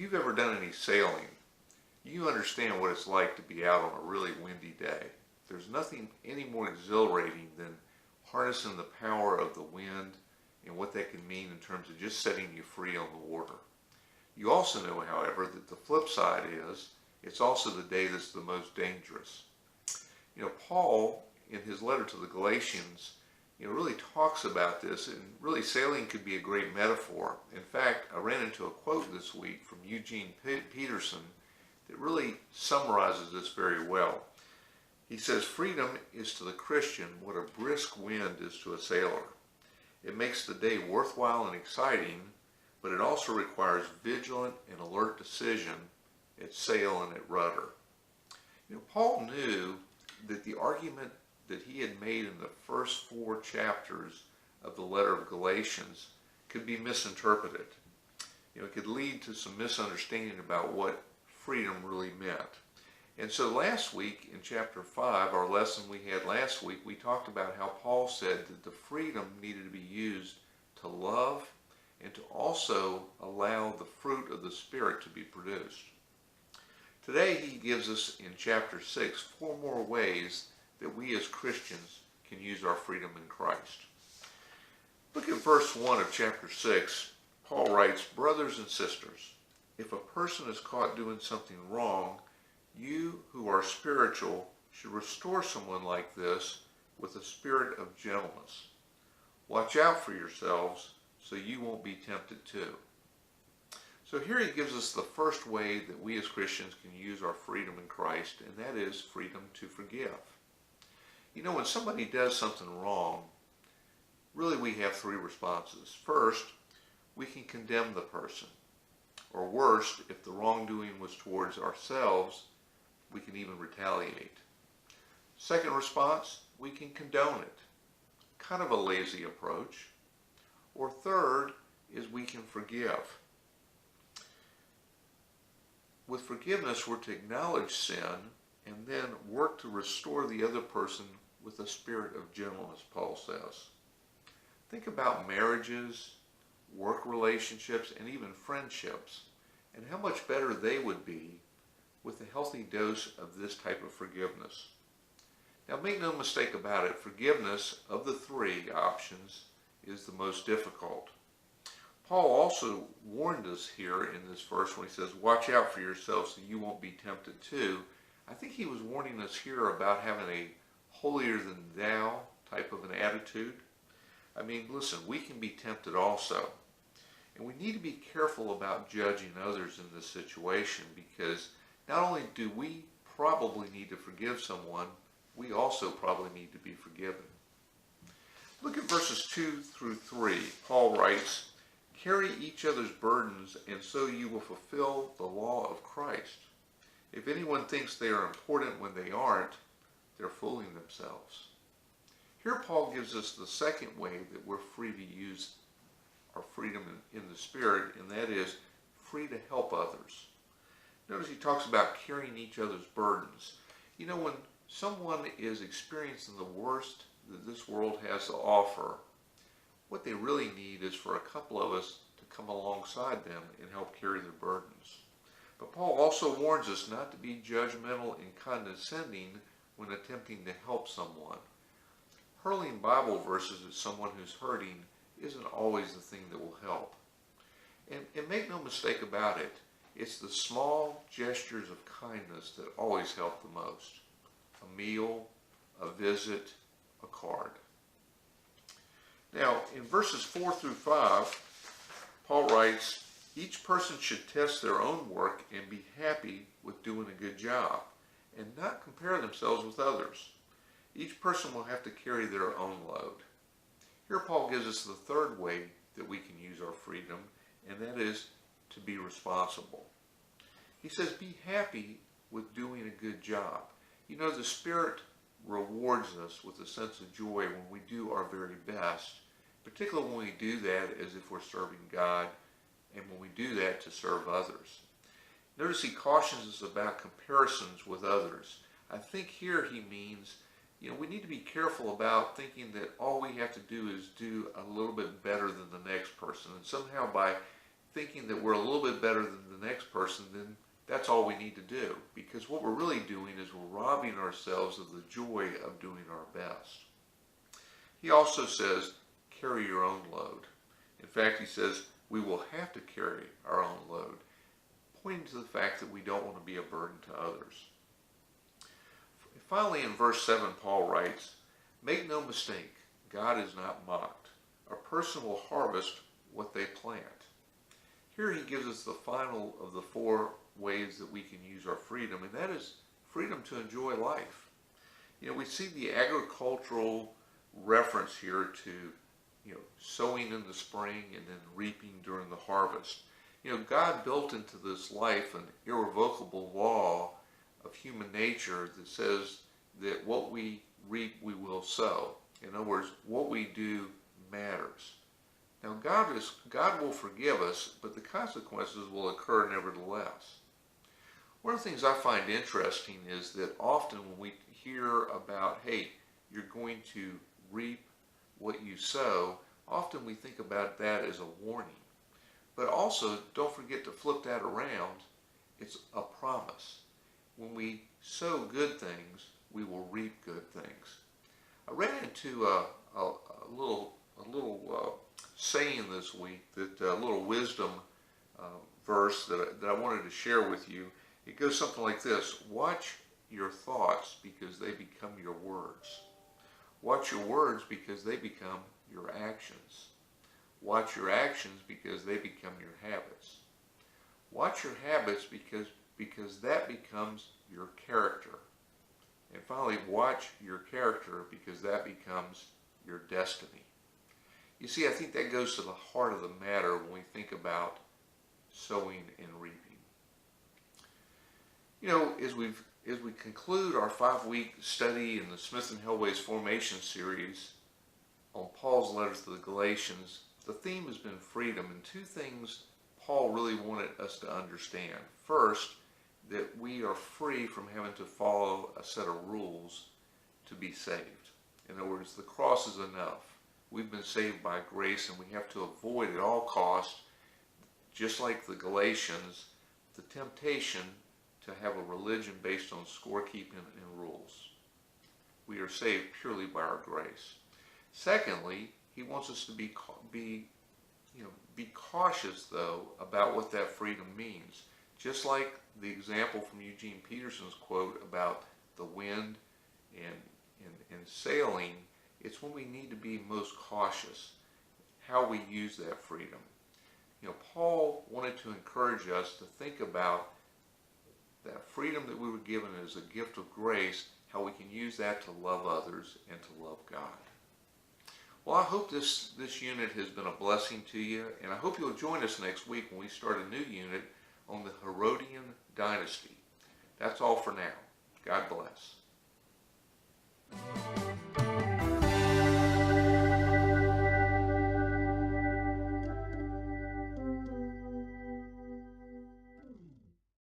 you've ever done any sailing, you understand what it's like to be out on a really windy day. There's nothing any more exhilarating than harnessing the power of the wind and what that can mean in terms of just setting you free on the water. You also know, however, that the flip side is it's also the day that's the most dangerous. Paul, in his letter to the Galatians, really talks about this, and really sailing could be a great metaphor. In fact, I ran into a quote this week from Eugene Peterson that really summarizes this very well. He says, "Freedom is to the Christian what a brisk wind is to a sailor. It makes the day worthwhile and exciting, but it also requires vigilant and alert decision at sail and at rudder." Paul knew that the argument that he had made in the first 4 chapters of the letter of Galatians could be misinterpreted. It could lead to some misunderstanding about what freedom really meant. And so last week in chapter 5, our lesson we had last week, we talked about how Paul said that the freedom needed to be used to love and to also allow the fruit of the Spirit to be produced. Today he gives us in chapter 6 4 more ways that we as Christians can use our freedom in Christ. Look at verse 1 of chapter 6. Paul writes, "Brothers and sisters, if a person is caught doing something wrong, you who are spiritual should restore someone like this with a spirit of gentleness. Watch out for yourselves so you won't be tempted too." So here he gives us the first way that we as Christians can use our freedom in Christ, and that is freedom to forgive. When somebody does something wrong, really we have 3 responses. First, we can condemn the person. Or worst, if the wrongdoing was towards ourselves, we can even retaliate. Second response, we can condone it. Kind of a lazy approach. Or third is we can forgive. With forgiveness, we're to acknowledge sin and then work to restore the other person with a spirit of gentleness, Paul says. Think about marriages, work relationships, and even friendships, and how much better they would be with a healthy dose of this type of forgiveness. Now, make no mistake about it, forgiveness of the 3 options is the most difficult. Paul also warned us here in this verse when he says, "Watch out for yourselves so you won't be tempted too." I think he was warning us here about having a holier-than-thou type of an attitude. Listen, we can be tempted also. And we need to be careful about judging others in this situation, because not only do we probably need to forgive someone, we also probably need to be forgiven. Look at verses 2 through 3. Paul writes, "Carry each other's burdens, and so you will fulfill the law of Christ. If anyone thinks they are important when they aren't, they're fooling themselves." Here Paul gives us the second way that we're free to use our freedom in the Spirit, and that is free to help others. Notice he talks about carrying each other's burdens. When someone is experiencing the worst that this world has to offer, what they really need is for a couple of us to come alongside them and help carry their burdens. But Paul also warns us not to be judgmental and condescending when attempting to help someone. Hurling Bible verses at someone who's hurting isn't always the thing that will help. And make no mistake about it, it's the small gestures of kindness that always help the most. A meal, a visit, a card. Now, in verses 4 through 5, Paul writes, "Each person should test their own work and be happy with doing a good job, and not compare themselves with others. Each person will have to carry their own load." Here Paul gives us the third way that we can use our freedom, and that is to be responsible. He says, be happy with doing a good job. The Spirit rewards us with a sense of joy when we do our very best, particularly when we do that as if we're serving God, and when we do that to serve others. Notice he cautions us about comparisons with others. I think here he means, we need to be careful about thinking that all we have to do is do a little bit better than the next person, and somehow by thinking that we're a little bit better than the next person, then that's all we need to do. Because what we're really doing is we're robbing ourselves of the joy of doing our best. He also says, carry your own load. In fact, he says, we will have to carry our own load, pointing to the fact that we don't want to be a burden to others. Finally, in verse 7, Paul writes, make no mistake, God is not mocked. A person will harvest what they plant. Here he gives us the final of the 4 ways that we can use our freedom, and that is freedom to enjoy life. You know, we see the agricultural reference here to, sowing in the spring and then reaping during the harvest. God built into this life an irrevocable law of human nature that says that what we reap, we will sow. In other words, what we do matters. Now, God will forgive us, but the consequences will occur nevertheless. One of the things I find interesting is that often when we hear about, hey, you're going to reap what you sow, often we think about that as a warning. But also, don't forget to flip that around. It's a promise. When we sow good things, we will reap good things. I ran into a little saying this week, that a little wisdom verse that I wanted to share with you. It goes something like this: watch your thoughts because they become your words. Watch your words because they become your actions. Watch your actions because they become your habits. Watch your habits because that becomes your character. And finally, watch your character because that becomes your destiny. You see, I think that goes to the heart of the matter when we think about sowing and reaping. As we conclude our 5-week study in the Smith and Helway's Formation series on Paul's letters to the Galatians, the theme has been freedom, and 2 things Paul really wanted us to understand. First, that we are free from having to follow a set of rules to be saved. In other words, the cross is enough. We've been saved by grace, and we have to avoid at all costs, just like the Galatians, the temptation to have a religion based on scorekeeping and rules. We are saved purely by our grace. Secondly, he wants us to be cautious, though, about what that freedom means. Just like the example from Eugene Peterson's quote about the wind and sailing, it's when we need to be most cautious how we use that freedom. Paul wanted to encourage us to think about that freedom that we were given as a gift of grace, how we can use that to love others and to love God. Well, I hope this unit has been a blessing to you, and I hope you'll join us next week when we start a new unit on the Herodian dynasty. That's all for now. God bless.